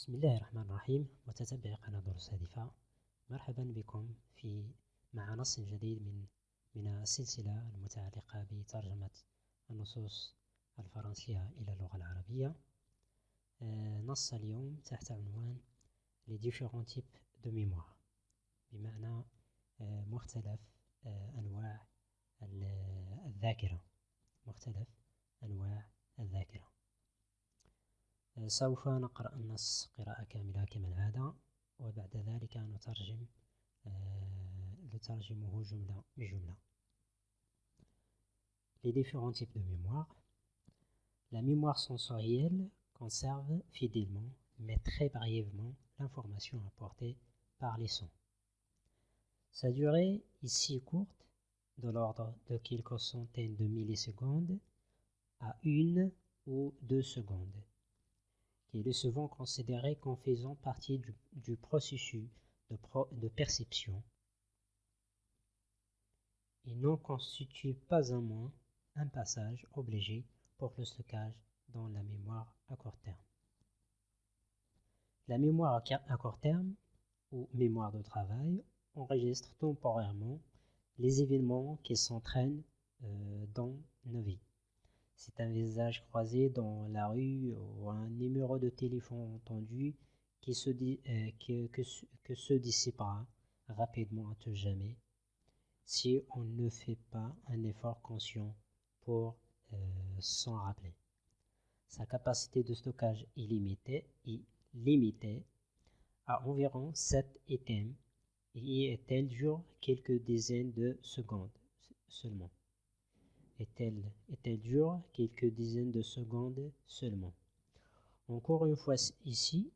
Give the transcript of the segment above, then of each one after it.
بسم الله الرحمن الرحيم. متتبعي قناة دروس هادفة، مرحبا بكم مع نص جديد من السلسلة المتعلقة بترجمة النصوص الفرنسية إلى اللغة العربية. نص اليوم تحت عنوان Les différents types de mémoire، بمعنى مختلف أنواع الذاكرة. سوف نقرأ النص قراءة كاملة كما العادة، وبعد ذلك نترجمه جملة بجملة. Les différents types de mémoire. La mémoire sensorielle conserve fidèlement, mais très brièvement, l'information apportée par les sons. Sa durée ici courte, de l'ordre de quelques centaines de millisecondes à 1 ou 2 secondes, qui est souvent considéré comme faisant partie du processus de perception et n'en constitue pas un passage obligé pour le stockage dans la mémoire à court terme. La mémoire à court terme, ou mémoire de travail, enregistre temporairement les événements qui s'entraînent dans nos vies. C'est un visage croisé dans la rue ou un numéro de téléphone entendu que se dissipera rapidement à tout jamais si on ne fait pas un effort conscient pour s'en rappeler. Sa capacité de stockage est limitée à environ 7 items et elle dure quelques dizaines de secondes seulement. Encore une fois ici,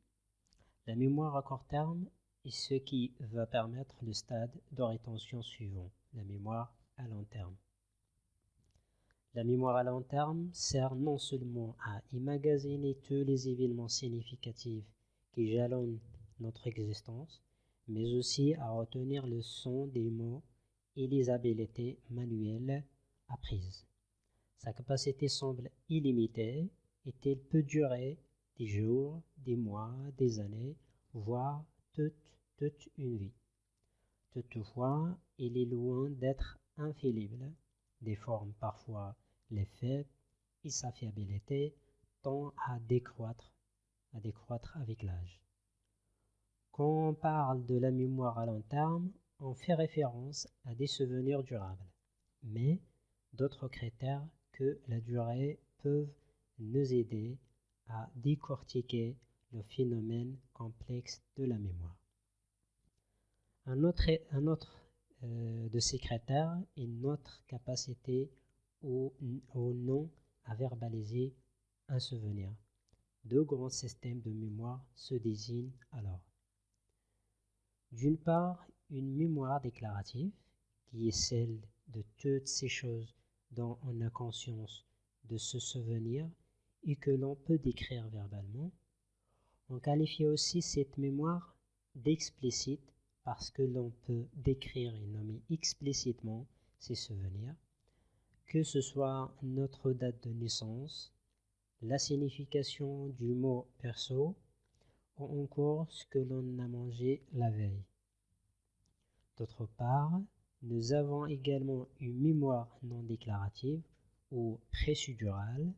la mémoire à court terme est ce qui va permettre le stade de rétention suivant, la mémoire à long terme. La mémoire à long terme sert non seulement à emmagasiner tous les événements significatifs qui jalonnent notre existence, mais aussi à retenir le son des mots et les habiletés manuelles apprises. Sa capacité semble illimitée et elle peut durer des jours, des mois, des années, voire toute une vie. Toutefois, il est loin d'être infaillible, déforme parfois les faits et sa fiabilité tend à décroître avec l'âge. Quand on parle de la mémoire à long terme, on fait référence à des souvenirs durables, mais d'autres critères que la durée peuvent nous aider à décortiquer le phénomène complexe de la mémoire. Un autre de ces critères est notre capacité ou non à verbaliser un souvenir. Deux grands systèmes de mémoire se désignent alors. D'une part, une mémoire déclarative, qui est celle de toutes ces choses dont on a conscience de se souvenir et que l'on peut décrire verbalement. On qualifie aussi cette mémoire d'explicite parce que l'on peut décrire et nommer explicitement ces souvenirs, que ce soit notre date de naissance, la signification du mot perso ou encore ce que l'on a mangé la veille. D'autre part, nous avons également une mémoire non déclarative ou procédurale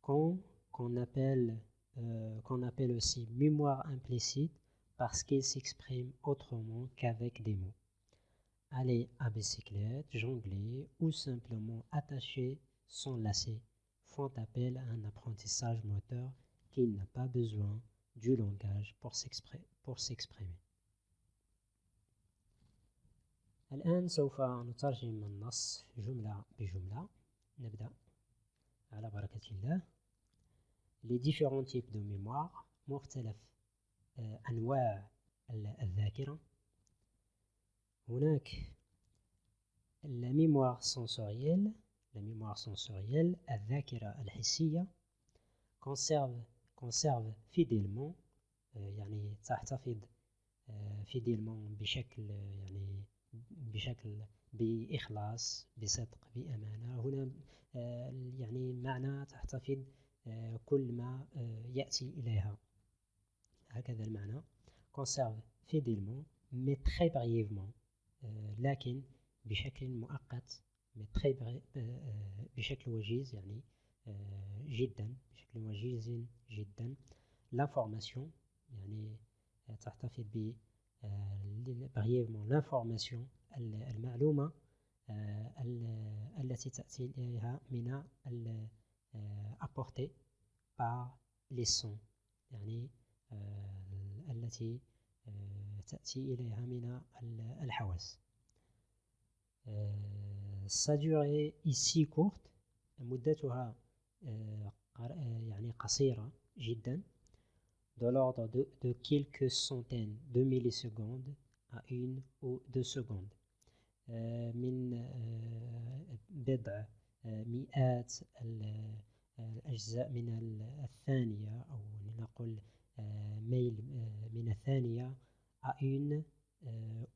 qu'on appelle aussi mémoire implicite parce qu'elle s'exprime autrement qu'avec des mots. Aller à bicyclette, jongler ou simplement attacher son lacet font appel à un apprentissage moteur qui n'a pas besoin du langage pour s'exprimer. الآن سوف نترجم النص جملة بجملة. نبدأ على بركة الله. Les différents types de mémoire، مختلف أنواع الذاكرة. هناك la mémoire sensorielle، الذاكرة الحسية conserve fidèlement، يعني تحتفظ fidèlement بشكل بإخلاص، بصدق، بأمانة. هنا يعني معنى تحتفظ كل ما يأتي إليها. هكذا المعنى. conserve fidèlement mais très brièvement لكن بشكل مؤقت mais très بشكل وجيز يعني جدا بشكل وجيز جدا. l'information يعني تحتفظ ب brièvement l'information المعلومة التي تأتي إليها من apportée par les sons يعني التي تأتي إليها من الحواس. sa durée ici courte مدتها يعني قصيرة جدا de l'ordre de quelques centaines de millisecondes à 1 ou 2 secondes من بضع مئات الأجزاء من الثانية أو لنقل ميل من الثانية à 1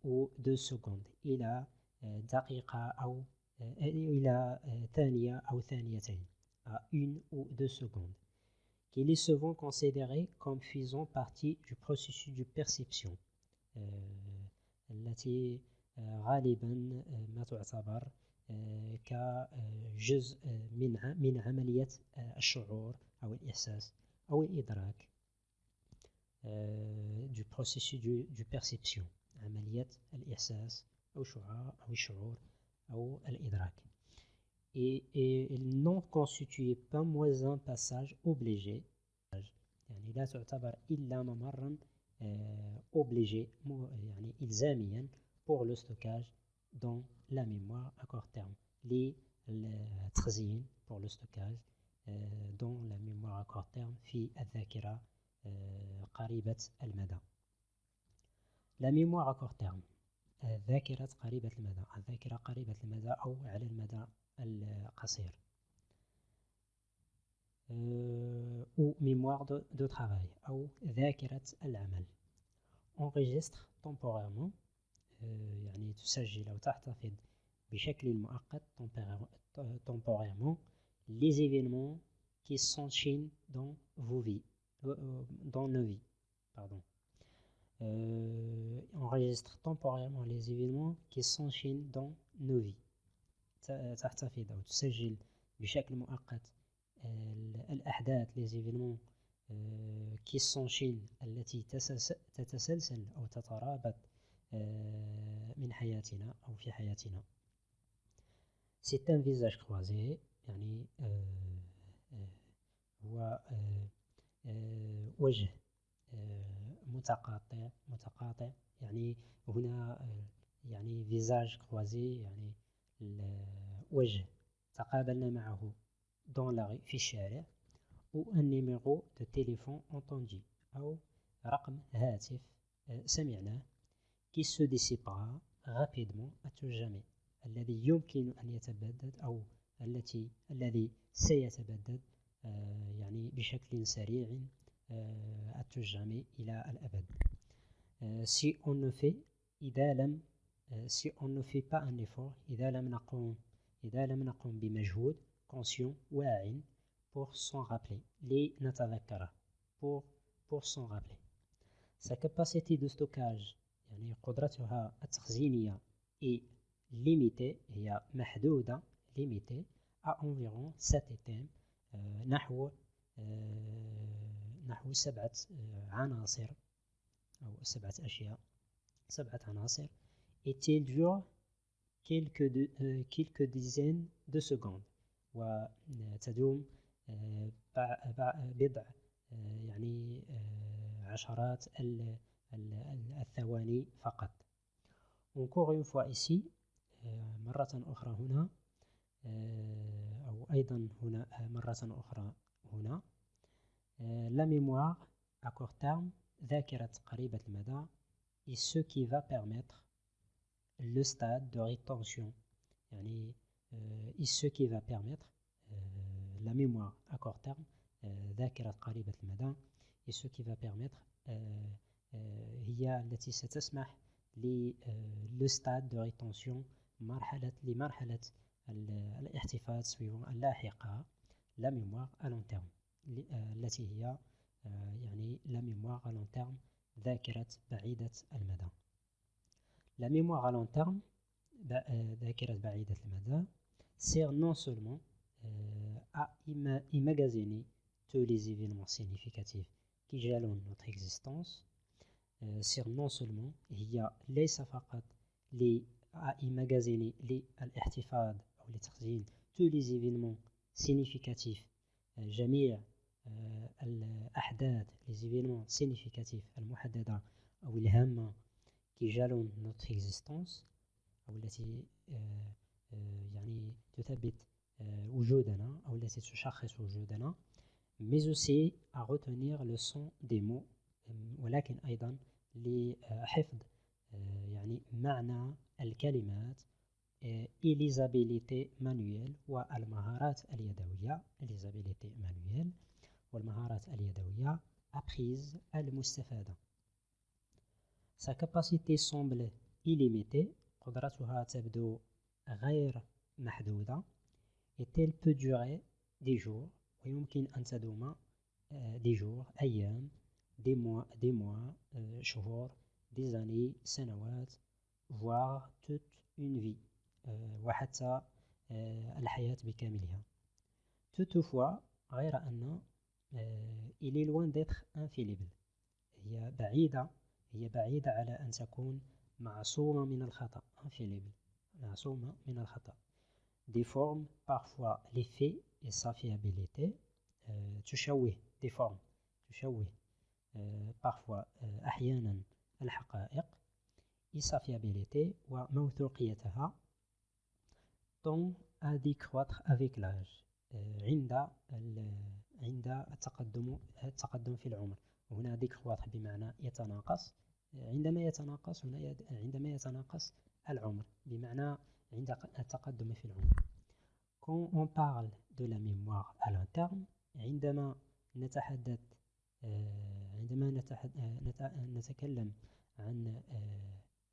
ou 2 secondes إلى دقيقة أو إلى ثانية أو ثانيتين à 1 ou 2 secondes qui est souvent considéré comme faisant partie du processus de perception التي غالبا ما تعتبر كجزء من عملية الشعور أو الإحساس أو الإدراك du processus de perception عملية الإحساس أو الشعور أو الإدراك. Et non constitue pas moins un passage obligé يعني لا تعتبر إلا ممرا obligé يعني إلزاميا pour le stockage dans la mémoire à court terme للتخزين pour le stockage dans la mémoire à court terme في الذاكرة قريبة المدى. la mémoire à court terme ذاكرة قريبة المدى الذاكرة قريبة المدى أو على المدى القصير ou mémoire de travail أو ذاكرة العمل. enregistre temporairement يعني تسجل أو تحتفظ بشكل مؤقت temporairement les événements qui s'enchaînent dans vos vies dans nos vies pardon. enregistre temporairement les événements qui s'enchaînent dans nos vies تحتفظ أو تسجل بشكل مؤقت الأحداث les événements qui s'enchaînent التي تتسلسل أو تترابط من حياتنا أو في حياتنا. c'est un visage croisé يعني هو وجه متقاطع يعني هنا يعني visage croisé يعني الوجه تقابلنا معه dans la rue في الشارع ou un numéro de téléphone entendu أو رقم هاتف سمعناه qui se dissipera rapidement à tout jamais الذي يمكن أن يتبدد أو الذي سيتبدد يعني بشكل سريع à tout jamais إلى الأبد. si on ne fait si on ne fait pas un effort إذا لم نقوم بمجهود conscient واع pour s'en rappeler لنتذكره pour s'en rappeler. sa capacité de stockage يعني قدرتها التخزينية est limitée هي محدودة limitée à environ 7 items نحو 7 عناصر أو 7 أشياء 7 عناصر et elle dure quelques dizaines de secondes وتدوم بضع يعني عشرات الثواني فقط. encore une fois ici مرة أخرى هنا أو أيضا هنا مرة أخرى هنا la mémoire à court terme ذاكرة قريبة المدى est ce qui va permettre le stade de rétention يعني est ce qui va permettre la mémoire à court terme ذاكرة قريبة المدى et ce qui va permettre هي التي ستسمح le stade de rétention لمرحلة الاحتفاظ اللاحقة la mémoire à long terme التي هي يعني la mémoire à long terme ذاكرة بعيدة المدى. La mémoire à long terme ذاكرة بعيدة المدى sert non seulement à emmagasiner tous les événements significatifs qui jalonnent notre existence, sert non seulement هي ليس فقط à emmagasiner الاحتفاظ أو لتخزين tous les événements significatifs جميع الأحداث les événements significatifs المحددة أو الهامة qui jalonnent notre existence أو التي يعني تثبت وجودنا أو التي تشخص وجودنا, mais aussi à retenir le son des mots, ولكن أيضا لحفظ يعني معنى الكلمات, إليزابيليتي مانويل والمهارات اليدوية, إليزابيليتي مانويل والمهارات اليدوية apprises المستفادة. Sa capacité semble illimitée, قدرتها تبدو غير محدودة, et elle peut durer des jours, ويمكن أن تدوم des jours, أيام, des mois, شهور, des années, سنوات, voire toute une vie, وحتى الحياة بكاملها. Toutefois, غير أن il est loin d'être infaillible. هي بعيدة على أن تكون معصومة من الخطأ, infaillible, معصومة من الخطأ. Déforme parfois les faits et sa fiabilité, تشوه parfois أحيانا الحقائق, et sa fiabilité وموثوقيتها tend à décroître avec l'âge, عند التقدم في العمر. وهنا décroître بمعنى يتناقص, عندما يتناقص العمر بمعنى عند التقدم في العمر. Quand on parle de la mémoire à long terme, عندما نتكلم عن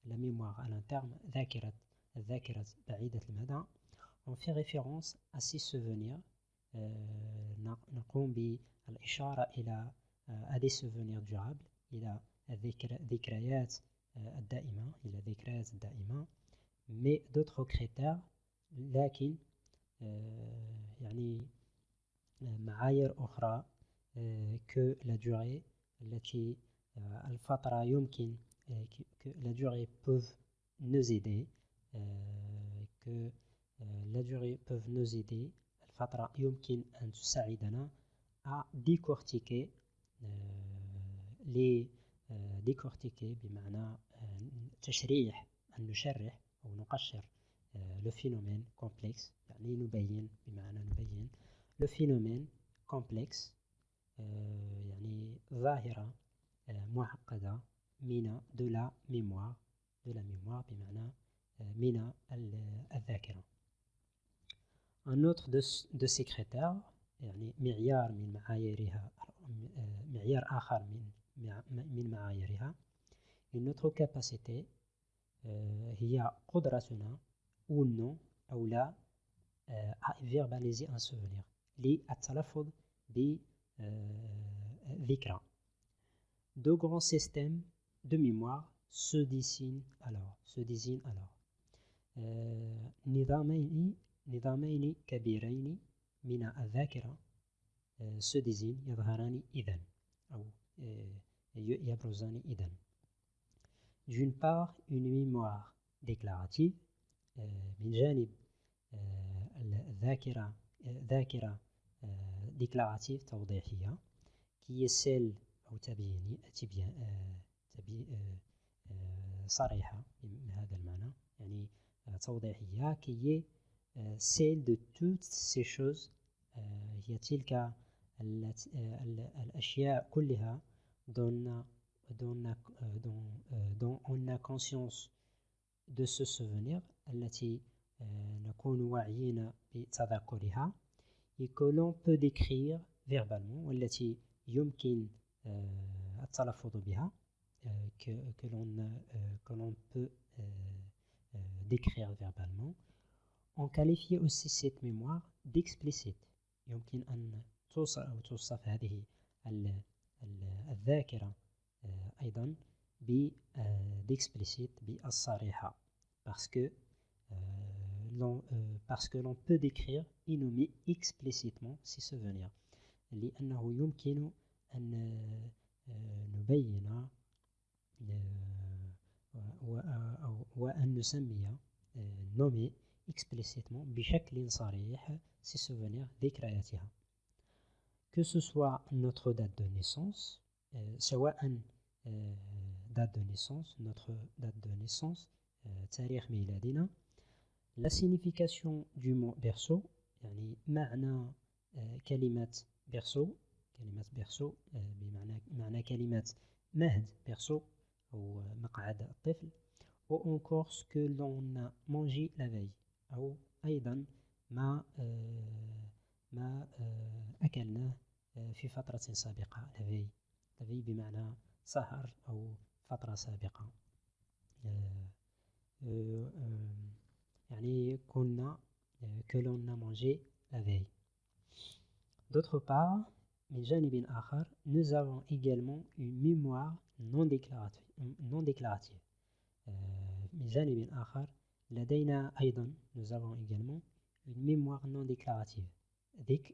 la mémoire à long terme, الذاكرة بعيدة المدى, on fait référence à ces souvenirs, نقوم بالإشارة إلى à des souvenirs durables, إلى الذكريات الدائمة, mais d'autres critères, لكن يعني معايير أخرى que la durée التي الفترة يمكن que la durée peuvent nous aider, الفترة يمكن أن تساعدنا à décortiquer بمعنى تشريح, أن نشرح أو نقشر le phénomène complexe, يعني نبين le phénomène complexe, يعني ظاهرة معقدة de la mémoire بمعنى من الذاكرة. Un autre de ces critères, يعني معيار آخر من معاييرها, une autre capacité, هي قدرتنا ou non أو لا à verbaliser un souvenir, للتلفظ بذكرى. De grands systèmes de mémoire se dessinent alors. نظامين كبيرين من الذاكرة se désignent, يظهران إذن أو يبرزان إذن. D'une part, une mémoire déclarative, من جانب ذاكرة déclarative توضيحية, qui est celle أو صريحة بهذا المعنى, يعني توضيحية, qui est celle de toutes ces choses, هي تلك الأشياء كلها dont on a conscience de ce souvenir, التي نكون واعيين بتذكرها, et que l'on peut décrire verbalement, والتي يمكن التلفظ بها, que l'on peut décrire verbalement. On qualifie aussi cette mémoire d'explicite. يمكن أن توصف هذه الذاكرة أيضا d'explicite بالصريحة parce que l'on peut décrire et nommer explicitement ces souvenirs لأنه يمكن أن نبين وأن نسمي nommer explicitement بشكل صريح ces souvenirs ذكرياتها que ce soit notre date de naissance سواء date de naissance notre date de naissance تاريخ ميلادنا la signification du mot berceau يعني معنى كلمة berceau بمعنى كلمة مهد berceau أو مقعد الطفل ou encore ce que l'on a mangé la veille أو أيضا ما أكلناه في فترة سابقة la veille بمعنى سهر أو فترة سابقة يعني كنا que l'on a mangé la veille. D'autre part, من جانب آخر, nous avons également une mémoire non déclarative. من جانب آخر لدينا أيضا nous avons également une mémoire non déclarative.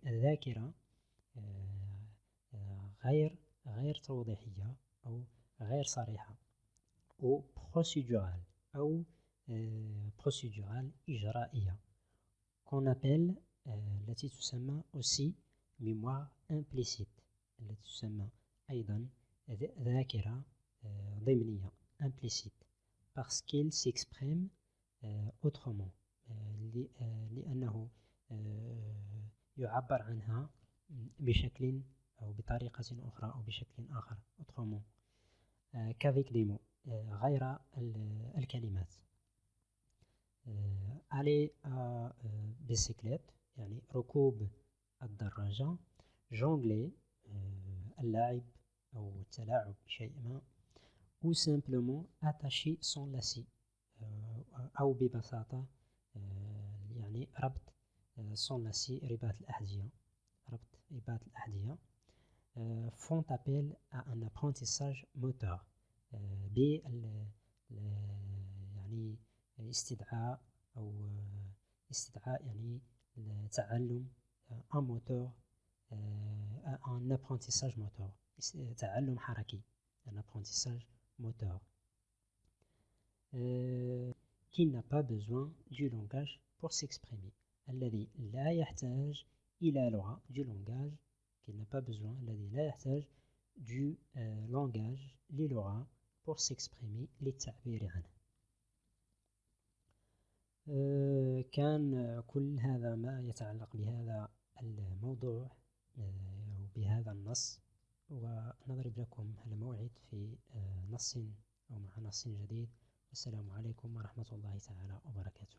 ذاكرة غير توضيحية أو غير صريحة أو procédurale أو procédurale إجرائية qu'on appelle التي تسمى aussi mémoire implicite التي تسمى أيضا ذاكرة ضمنية implicite parce qu'elle s'exprime autrement لأنه يعبر عنها بشكل أو بطريقة أخرى أو بشكل آخر autrement qu'avec des mots غير الكلمات aller à bicyclette يعني ركوب الدراجة jongler اللعب أو التلاعب بشيء ما ou simplement attacher son lacet أو ببساطة يعني ربط son lacet رباط الأحذية font appel à un apprentissage moteur يعني استدعاء يعني تعلم un moteur un apprentissage moteur تعلم حركي un apprentissage moteur qui n'a pas besoin du langage pour s'exprimer الذي لا يحتاج إلى لغة du langage qui n'a pas besoin الذي لا يحتاج du langage للغة pour s'exprimer للتعبير عنه كان كل هذا ما يتعلق بهذا الموضوع وبهذا النص ونضرب لكم الموعد في نص أو مع نص جديد والسلام عليكم ورحمة الله تعالى وبركاته.